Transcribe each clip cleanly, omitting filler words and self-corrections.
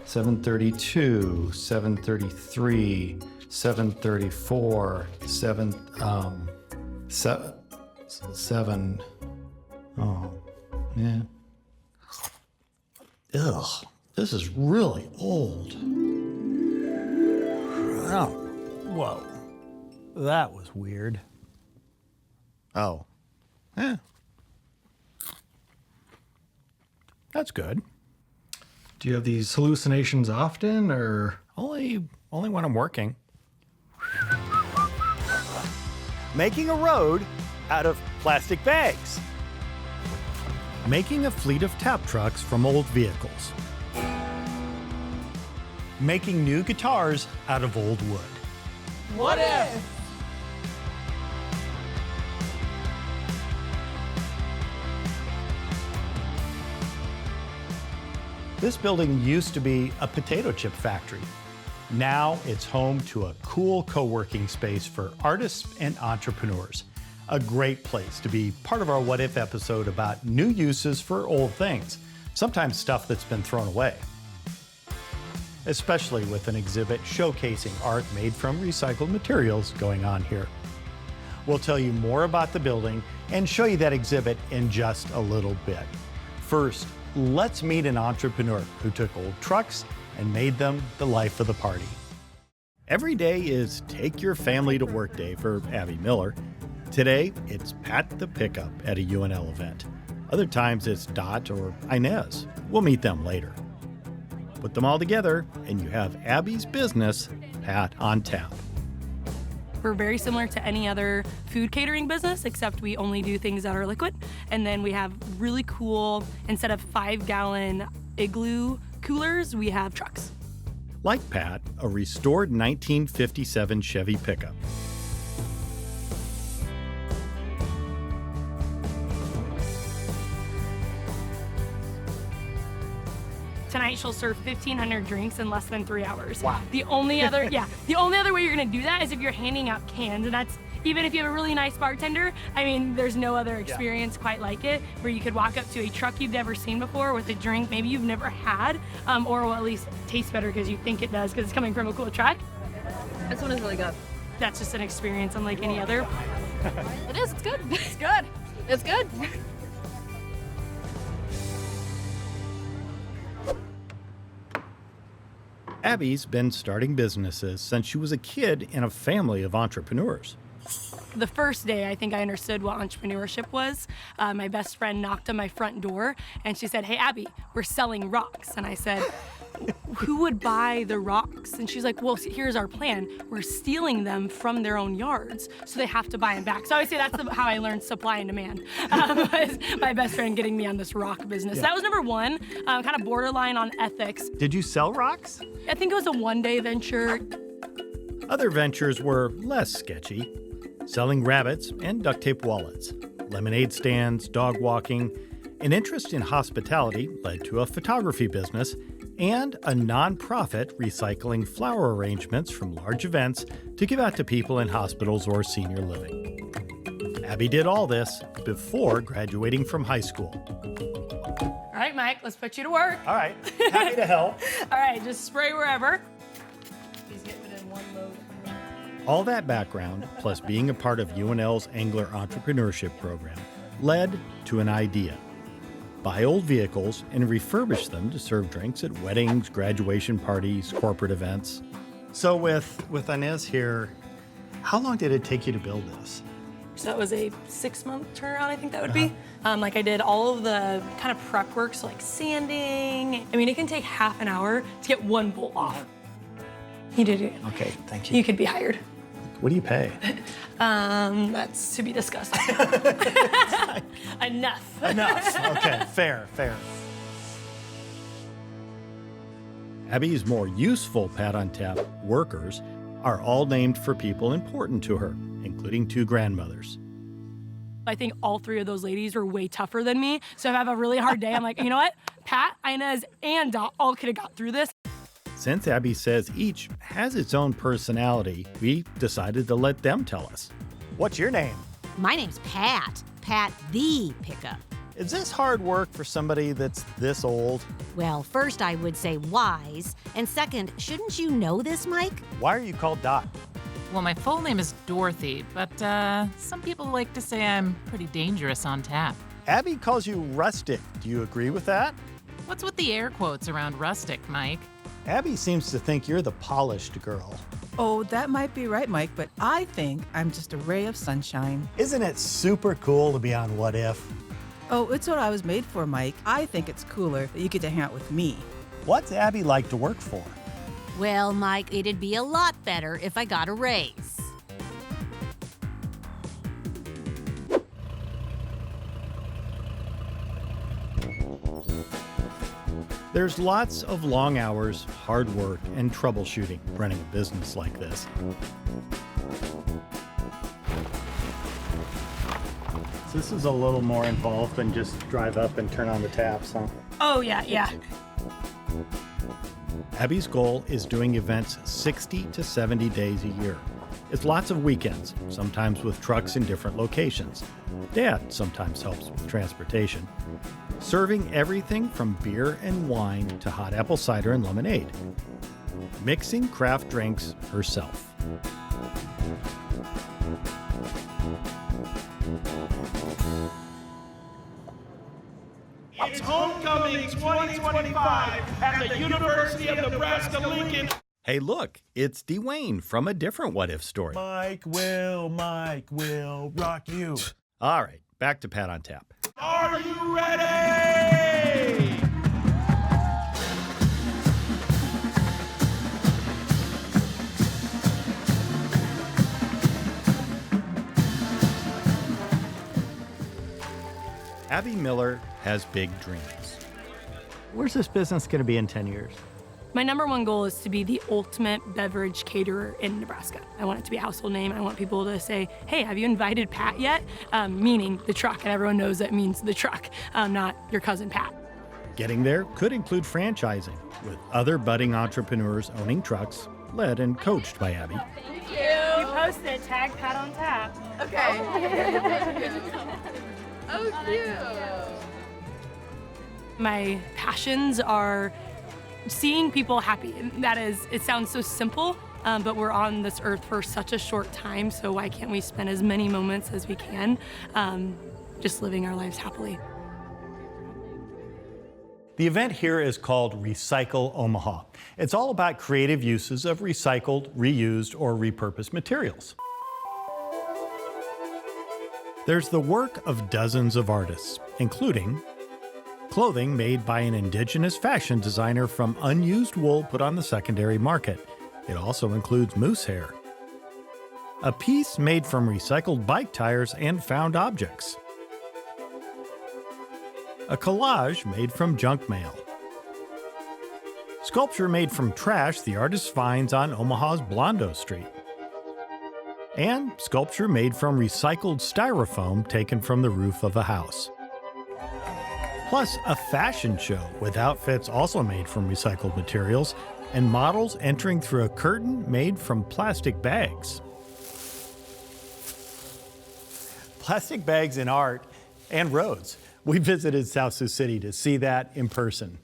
732, 733, 734, 7. Oh, yeah. Ugh, this is really old. Oh, whoa. That was weird. Oh, yeah. That's good. Do you have these hallucinations often, or? Only when I'm working. Making a road out of plastic bags. Making a fleet of tap trucks from old vehicles. Making new guitars out of old wood. What if? This building used to be a potato chip factory. Now it's home to a cool co-working space for artists and entrepreneurs. A great place to be part of our What If episode about new uses for old things, sometimes stuff that's been thrown away. Especially with an exhibit showcasing art made from recycled materials going on here. We'll tell you more about the building and show you that exhibit in just a little bit. First, let's meet an entrepreneur who took old trucks and made them the life of the party. Every day is Take Your Family to Work Day for Abby Miller. Today, it's Pat the Pickup at a UNL event. Other times it's Dot or Inez. We'll meet them later. Put them all together, and you have Abby's business, Pat on Tap. We're very similar to any other food catering business, except we only do things that are liquid. And then we have really cool, instead of 5-gallon igloo coolers, we have trucks. Like Pat, a restored 1957 Chevy pickup. Tonight she'll serve 1,500 drinks in less than 3 hours. Wow. The only other way you're gonna do that is if you're handing out cans, and that's, even if you have a really nice bartender, I mean, there's no other experience quite like it, where you could walk up to a truck you've never seen before with a drink maybe you've never had, or will at least taste better because you think it does because it's coming from a cool truck. This one is really good. That's just an experience unlike any other. It is, it's good. It's good. It's good. Abby's been starting businesses since she was a kid in a family of entrepreneurs. The first day, I think I understood what entrepreneurship was. My best friend knocked on my front door and she said, "Hey, Abby, we're selling rocks." And I said, "Who would buy the rocks?" And she's like, "Well, here's our plan. We're stealing them from their own yards, so they have to buy them back." So I would say that's how I learned supply and demand. Was my best friend getting me on this rock business. Yeah. That was number one, kind of borderline on ethics. Did you sell rocks? I think it was a one-day venture. Other ventures were less sketchy. Selling rabbits and duct tape wallets, lemonade stands, dog walking. An interest in hospitality led to a photography business and a nonprofit recycling flower arrangements from large events to give out to people in hospitals or senior living. Abby did all this before graduating from high school. All right, Mike, let's put you to work. All right, happy to help. All right, just spray wherever. He's getting it in one load. All that background, plus being a part of UNL's Angler Entrepreneurship Program, led to an idea. Buy old vehicles and refurbish them to serve drinks at weddings, graduation parties, corporate events. So with Inez here, how long did it take you to build this? So that was a 6-month turnaround, I think that would be. Like I did all of the kind of prep work, so like sanding. I mean, it can take half an hour to get one bolt off. He did it. Okay, thank you. You could be hired. What do you pay? That's to be discussed. Enough. Enough. Okay, fair. Abby's more useful Pat on Tap workers are all named for people important to her, including 2 grandmothers. I think all 3 of those ladies were way tougher than me. So if I have a really hard day, I'm like, you know what? Pat, Inez, and Dot all could have got through this. Since Abby says each has its own personality, we decided to let them tell us. What's your name? My name's Pat. Pat the Pickup. Is this hard work for somebody that's this old? Well, first I would say wise, and second, shouldn't you know this, Mike? Why are you called Doc? Well, my full name is Dorothy, but some people like to say I'm pretty dangerous on tap. Abby calls you rustic. Do you agree with that? What's with the air quotes around rustic, Mike? Abby seems to think you're the polished girl. Oh, that might be right, Mike, but I think I'm just a ray of sunshine. Isn't it super cool to be on What If? Oh, it's what I was made for, Mike. I think it's cooler that you get to hang out with me. What's Abby like to work for? Well, Mike, it'd be a lot better if I got a raise. There's lots of long hours, hard work, and troubleshooting running a business like this. So this is a little more involved than just drive up and turn on the taps, huh? Oh, yeah. Abby's goal is doing events 60 to 70 days a year. It's lots of weekends, sometimes with trucks in different locations. Dad sometimes helps with transportation. Serving everything from beer and wine to hot apple cider and lemonade. Mixing craft drinks herself. It's Homecoming 2025 at the University of Nebraska-Lincoln. Hey, look, it's Dwayne from a different What If story. Mike will rock you. All right, back to Pat on Tap. Are you ready? Abby Miller has big dreams. Where's this business going to be in 10 years? My number one goal is to be the ultimate beverage caterer in Nebraska. I want it to be a household name. I want people to say, hey, have you invited Pat yet? Meaning the truck, and everyone knows that means the truck, not your cousin Pat. Getting there could include franchising, with other budding entrepreneurs owning trucks, led and coached by Abby. Thank you. You posted, tag Pat on tap. Okay. Oh, cute. My passions are seeing people happy. That is, it sounds so simple, but we're on this earth for such a short time, so why can't we spend as many moments as we can just living our lives happily? The event here is called Recycle Omaha. It's all about creative uses of recycled, reused, or repurposed materials. There's the work of dozens of artists, including clothing made by an indigenous fashion designer from unused wool put on the secondary market. It also includes moose hair. A piece made from recycled bike tires and found objects. A collage made from junk mail. Sculpture made from trash the artist finds on Omaha's Blondo Street. And sculpture made from recycled styrofoam taken from the roof of a house. Plus a fashion show with outfits also made from recycled materials and models entering through a curtain made from plastic bags. Plastic bags in art and roads. We visited South Sioux City to see that in person.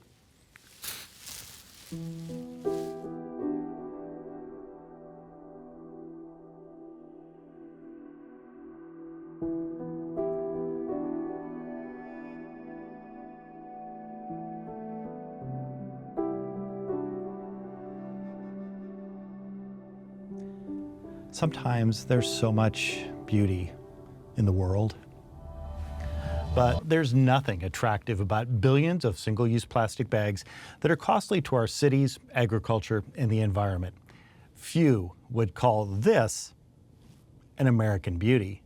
Sometimes there's so much beauty in the world, but there's nothing attractive about billions of single-use plastic bags that are costly to our cities, agriculture, and the environment. Few would call this an American beauty.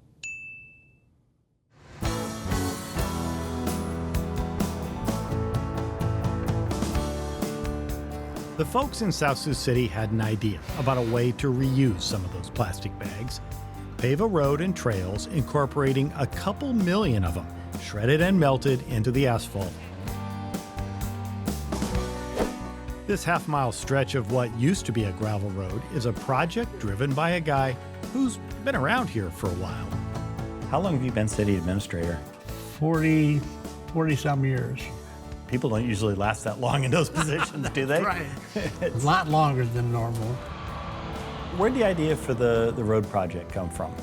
The folks in South Sioux City had an idea about a way to reuse some of those plastic bags. Pave a road and trails incorporating a couple million of them, shredded and melted into the asphalt. This half-mile stretch of what used to be a gravel road is a project driven by a guy who's been around here for a while. How long have you been city administrator? 40 40-some years. People don't usually last that long in those positions, do they? Right. A lot longer than normal. Where'd the idea for the road project come from?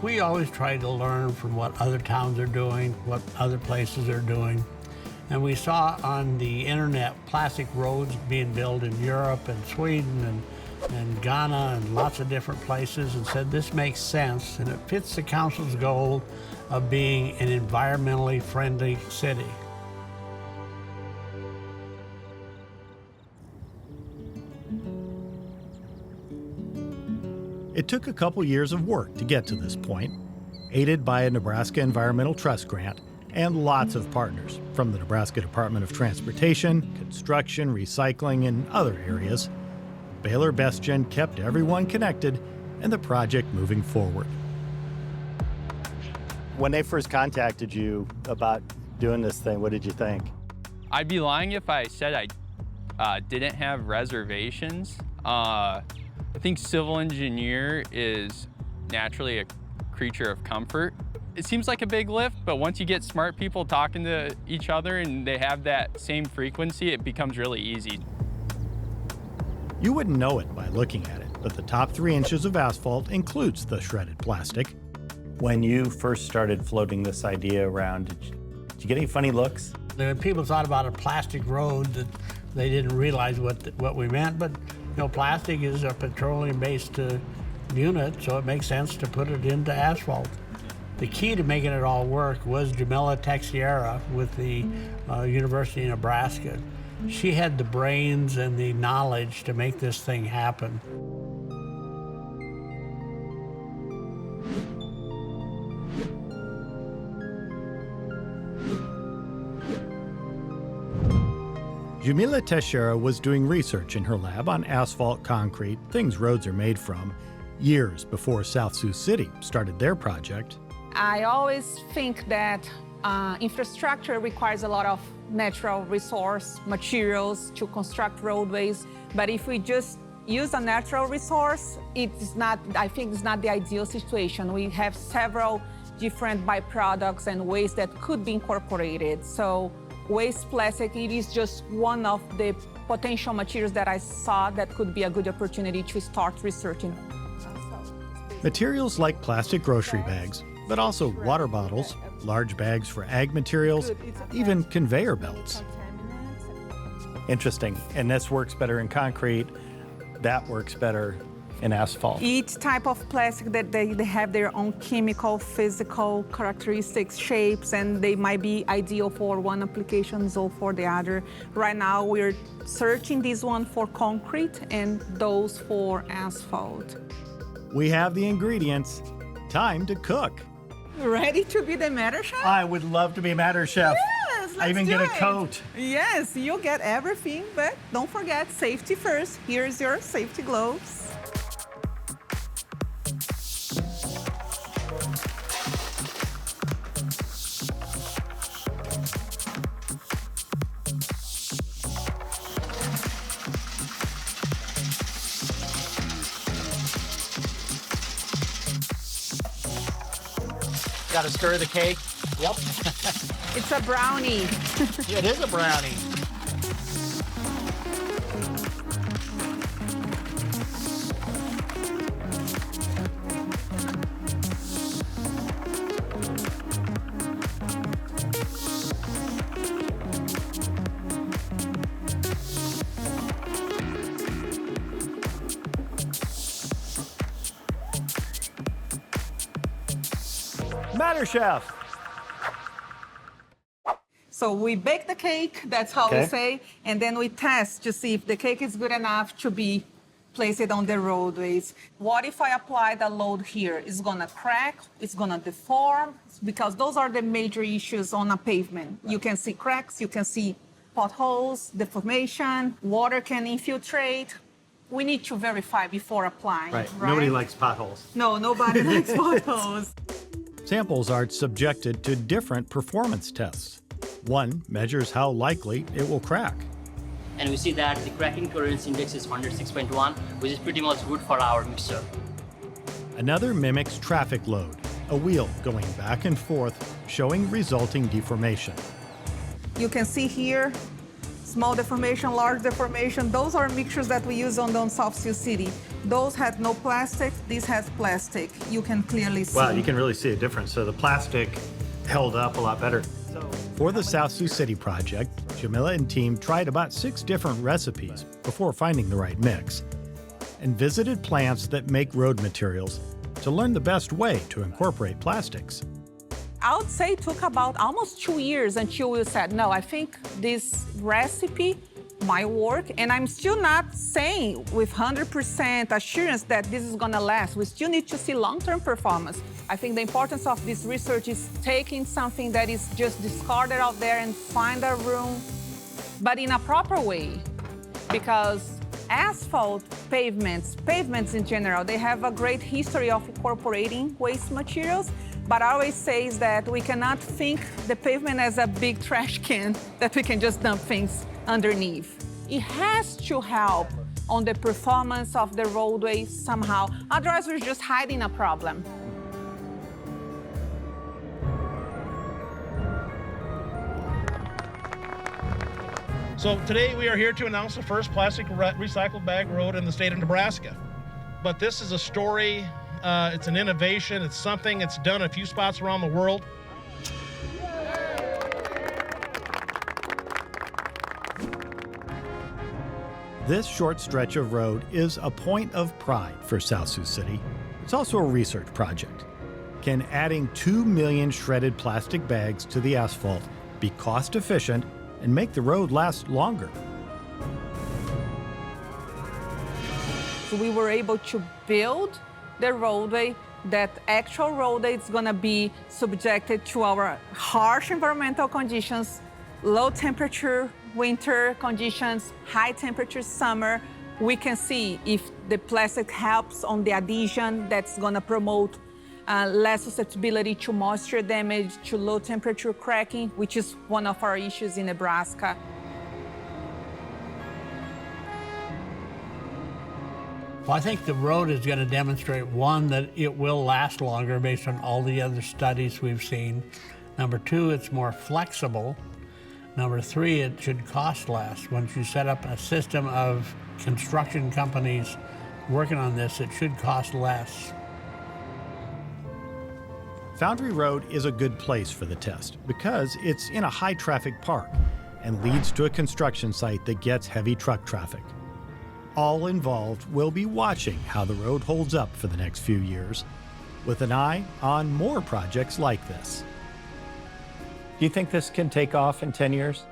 We always try to learn from what other towns are doing, what other places are doing. And we saw on the internet plastic roads being built in Europe and Sweden and Ghana and lots of different places, and said this makes sense and it fits the council's goal of being an environmentally friendly city. It took a couple years of work to get to this point, aided by a Nebraska Environmental Trust grant and lots of partners from the Nebraska Department of Transportation, construction, recycling, and other areas. Baylor Bestgen kept everyone connected and the project moving forward. When they first contacted you about doing this thing, what did you think? I'd be lying if I said I didn't have reservations. I think civil engineer is naturally a creature of comfort. It seems like a big lift, but once you get smart people talking to each other and they have that same frequency, it becomes really easy. You wouldn't know it by looking at it, but the top 3 inches of asphalt includes the shredded plastic. When you first started floating this idea around, did you get any funny looks? When people thought about a plastic road, that they didn't realize what we meant, but you know, plastic is a petroleum-based unit, so it makes sense to put it into asphalt. The key to making it all work was Jamila Texiera with the University of Nebraska. She had the brains and the knowledge to make this thing happen. Jamila Teixeira was doing research in her lab on asphalt, concrete, things roads are made from, years before South Sioux City started their project. I always think that infrastructure requires a lot of natural resource materials to construct roadways, but if we just use a natural resource, I think it's not the ideal situation. We have several different byproducts and waste that could be incorporated. So waste plastic, it is just one of the potential materials that I saw that could be a good opportunity to start researching. Materials like plastic grocery bags, but also water bottles, large bags for ag materials, even conveyor belts. Interesting. And this works better in concrete, that works better in asphalt. Each type of plastic that they have their own chemical, physical characteristics, shapes, and they might be ideal for one applications or for the other. Right now, we're searching this one for concrete and those for asphalt. We have the ingredients. Time to cook. Ready to be the Matter Chef? I would love to be Matter Chef. Yes, let's I even do get a it. coat. Yes, you'll get everything, but don't forget safety first. Here's your safety gloves. Got to stir the cake? Yep. It's a brownie. It is a brownie. Matter Chef. So we bake the cake, that's how Okay. we say, and then we test to see if the cake is good enough to be placed on the roadways. What if I apply the load here? It's gonna crack, it's gonna deform, because those are the major issues on a pavement. You can see cracks, you can see potholes, deformation, water can infiltrate. We need to verify before applying. Right. Nobody likes potholes. No, nobody likes potholes. Samples are subjected to different performance tests. One measures how likely it will crack. And we see that the cracking tolerance index is 106.1, which is pretty much good for our mixture. Another mimics traffic load, a wheel going back and forth, showing resulting deformation. You can see here, small deformation, large deformation. Those are mixtures that we use on South Sioux City. Those had no plastic, this has plastic. You can clearly see. Wow, you can really see a difference. So the plastic held up a lot better. For the South Sioux City project, Jamila and team tried about 6 different recipes before finding the right mix, and visited plants that make road materials to learn the best way to incorporate plastics. I would say it took about almost 2 years until we said, no, I think this recipe might work. And I'm still not saying with 100% assurance that this is gonna last. We still need to see long-term performance. I think the importance of this research is taking something that is just discarded out there and find a room, but in a proper way. Because asphalt, pavements in general, they have a great history of incorporating waste materials. But I always say is that we cannot think the pavement as a big trash can that we can just dump things underneath. It has to help on the performance of the roadway somehow. Otherwise, we're just hiding a problem. So today we are here to announce the first plastic recycled bag road in the state of Nebraska. But this is a story, it's an innovation, it's something that's done in a few spots around the world. This short stretch of road is a point of pride for South Sioux City. It's also a research project. Can adding 2 million shredded plastic bags to the asphalt be cost efficient and make the road last longer? So we were able to build the roadway. That actual roadway is gonna be subjected to our harsh environmental conditions, low temperature winter conditions, high temperature summer. We can see if the plastic helps on the adhesion that's gonna promote less susceptibility to moisture damage, to low temperature cracking, which is one of our issues in Nebraska. Well, I think the road is going to demonstrate, one, that it will last longer based on all the other studies we've seen. Number 2, it's more flexible. Number 3, it should cost less. Once you set up a system of construction companies working on this, it should cost less. Foundry Road is a good place for the test because it's in a high-traffic park and leads to a construction site that gets heavy truck traffic. All involved will be watching how the road holds up for the next few years, with an eye on more projects like this. Do you think this can take off in 10 years?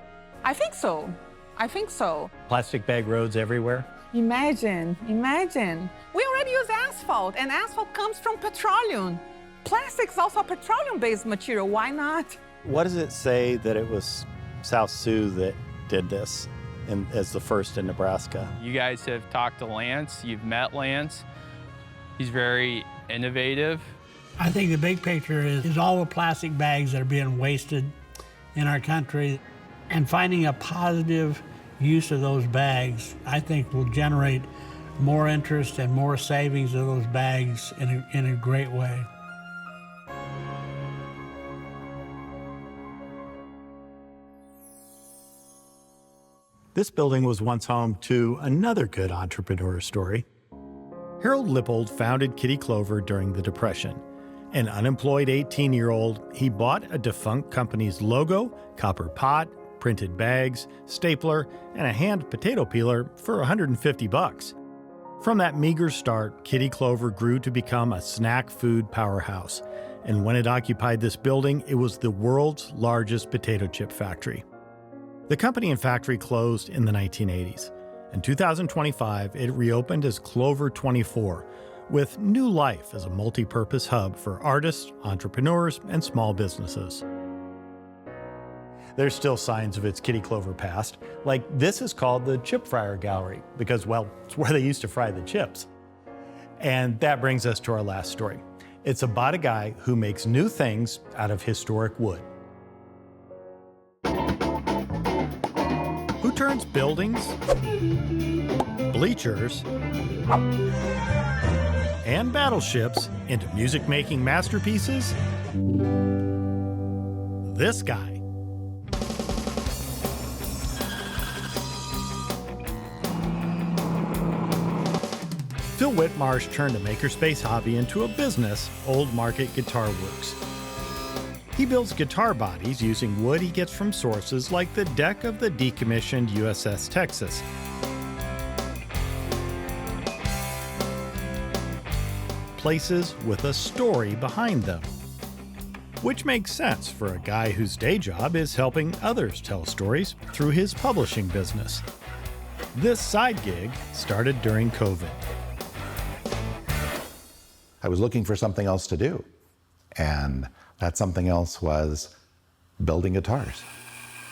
I think so. I think so. Plastic bag roads everywhere? Imagine. We already use asphalt, and asphalt comes from petroleum. Plastic's also a petroleum-based material. Why not? What does it say that it was South Sioux that did this as the first in Nebraska? You guys have talked to Lance, you've met Lance. He's very innovative. I think the big picture is all the plastic bags that are being wasted in our country, and finding a positive use of those bags, I think, will generate more interest and more savings of those bags in a great way. This building was once home to another good entrepreneur story. Harold Lippold founded Kitty Clover during the Depression. An unemployed 18-year-old, he bought a defunct company's logo, copper pot, printed bags, stapler, and a hand potato peeler for $150. From that meager start, Kitty Clover grew to become a snack food powerhouse. And when it occupied this building, it was the world's largest potato chip factory. The company and factory closed in the 1980s. In 2025, it reopened as Clover 24, with new life as a multi-purpose hub for artists, entrepreneurs, and small businesses. There's still signs of its Kitty Clover past, like this is called the Chip Fryer Gallery, because, well, it's where they used to fry the chips. And that brings us to our last story. It's about a guy who makes new things out of historic wood. Who turns buildings, bleachers, and battleships into music-making masterpieces? This guy. Phil Whitmarsh turned a makerspace hobby into a business, Old Market Guitar Works. He builds guitar bodies using wood he gets from sources like the deck of the decommissioned USS Texas. Places with a story behind them. Which makes sense for a guy whose day job is helping others tell stories through his publishing business. This side gig started during COVID. I was looking for something else to do, and that something else was building guitars.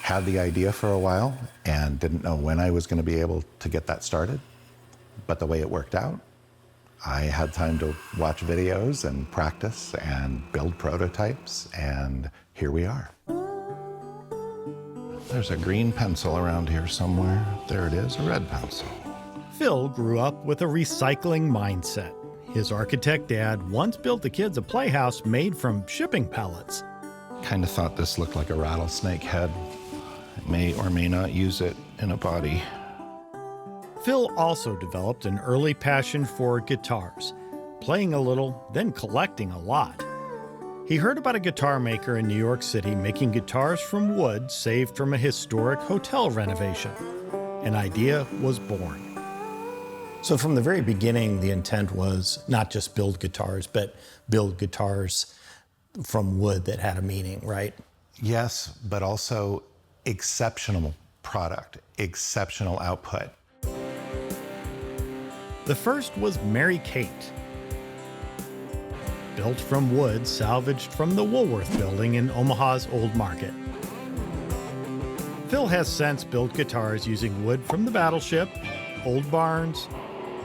Had the idea for a while and didn't know when I was going to be able to get that started, but the way it worked out, I had time to watch videos and practice and build prototypes, and here we are. There's a green pencil around here somewhere. There it is, a red pencil. Phil grew up with a recycling mindset. His architect dad once built the kids a playhouse made from shipping pallets. Kind of thought this looked like a rattlesnake head. I may or may not use it in a body. Phil also developed an early passion for guitars, playing a little, then collecting a lot. He heard about a guitar maker in New York City making guitars from wood saved from a historic hotel renovation. An idea was born. So from the very beginning, the intent was not just build guitars, but build guitars from wood that had a meaning, right? Yes, but also exceptional product, exceptional output. The first was Mary Kate. Built from wood salvaged from the Woolworth building in Omaha's Old Market. Phil has since built guitars using wood from the battleship, old barns,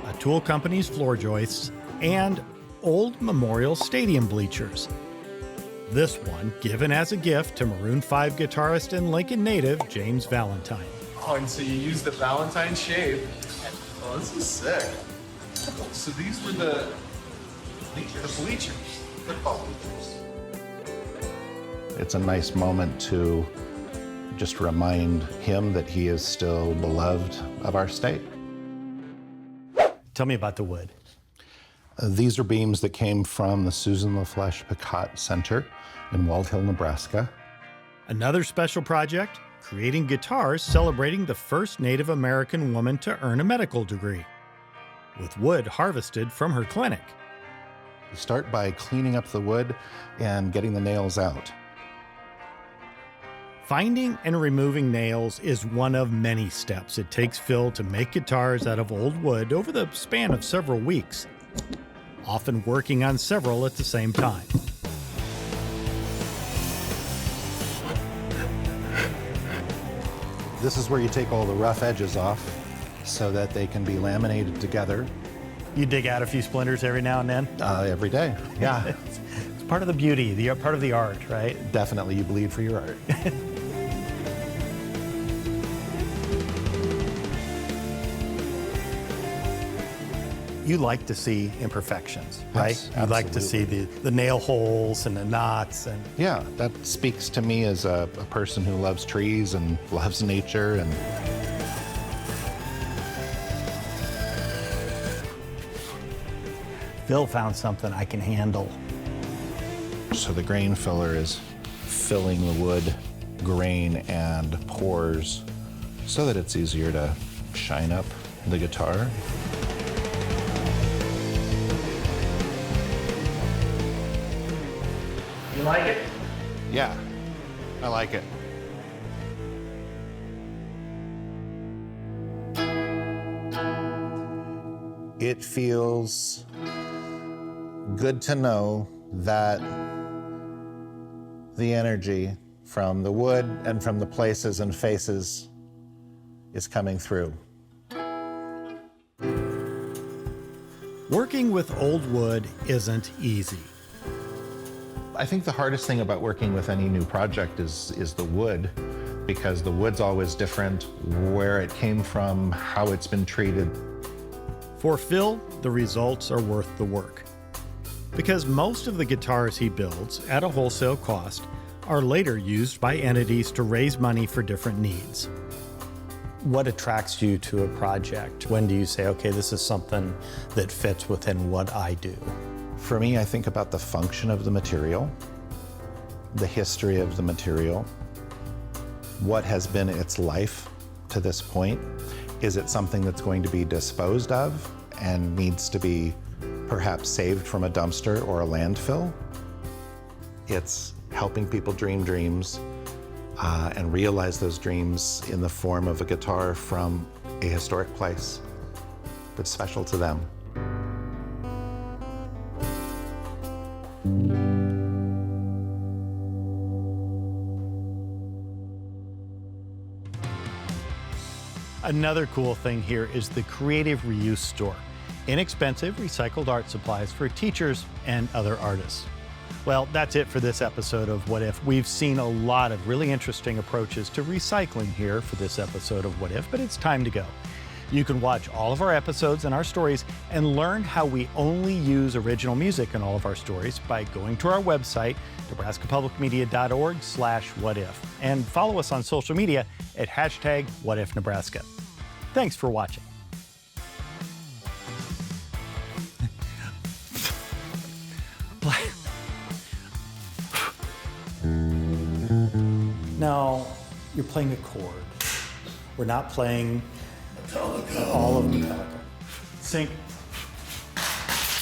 a tool company's floor joists, and old Memorial Stadium bleachers. This one given as a gift to Maroon 5 guitarist and Lincoln native James Valentine. Oh, and so you use the Valentine shape. Oh, this is sick. So these were the bleachers, football bleachers. It's a nice moment to just remind him that he is still beloved of our state. Tell me about the wood. These are beams that came from the Susan LaFleche Picotte Center in Wald Hill, Nebraska. Another special project, creating guitars celebrating the first Native American woman to earn a medical degree, with wood harvested from her clinic. You start by cleaning up the wood and getting the nails out. Finding and removing nails is one of many steps it takes Phil to make guitars out of old wood over the span of several weeks, often working on several at the same time. This is where you take all the rough edges off so that they can be laminated together. You dig out a few splinters every now and then? Every day, yeah. It's part of the beauty, part of the art, right? Definitely, you bleed for your art. You like to see imperfections, right? Yes, you like to see the nail holes and the knots. And yeah, that speaks to me as a person who loves trees and loves nature. And Phil found something I can handle. So the grain filler is filling the wood grain and pores so that it's easier to shine up the guitar. You like it? Yeah, I like it. It feels good to know that the energy from the wood and from the places and faces is coming through. Working with old wood isn't easy. I think the hardest thing about working with any new project is the wood, because the wood's always different, where it came from, how it's been treated. For Phil, the results are worth the work, because most of the guitars he builds at a wholesale cost are later used by entities to raise money for different needs. What attracts you to a project? When do you say, okay, this is something that fits within what I do? For me, I think about the function of the material, the history of the material, what has been its life to this point. Is it something that's going to be disposed of and needs to be perhaps saved from a dumpster or a landfill? It's helping people dream dreams and realize those dreams in the form of a guitar from a historic place that's special to them. Another cool thing here is the Creative Reuse Store. Inexpensive recycled art supplies for teachers and other artists. Well, that's it for this episode of What If. We've seen a lot of really interesting approaches to recycling here for this episode of What If, but it's time to go. You can watch all of our episodes and our stories and learn how we only use original music in all of our stories by going to our website, nebraskapublicmedia.org/whatif, and follow us on social media at #WhatIfNebraska. Thanks for watching. No, you're playing a chord. We're not playing all of Metallica. Sync.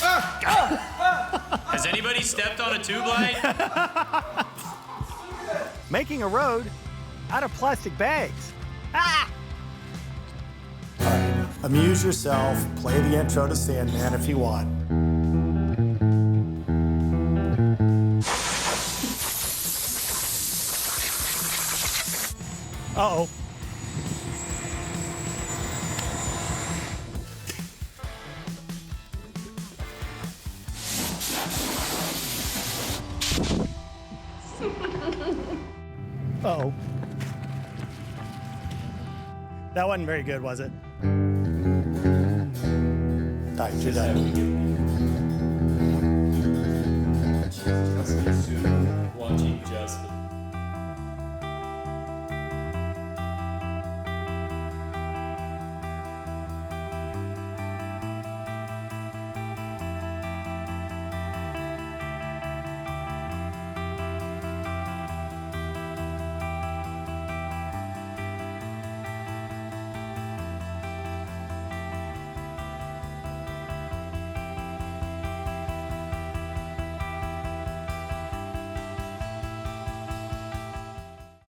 Has anybody stepped on a tube light? Making a road out of plastic bags. Ah! All right, amuse yourself. Play the intro to Sandman if you want. Uh-oh. Uh-oh. That wasn't very good, was it? All right, you're done. Watching.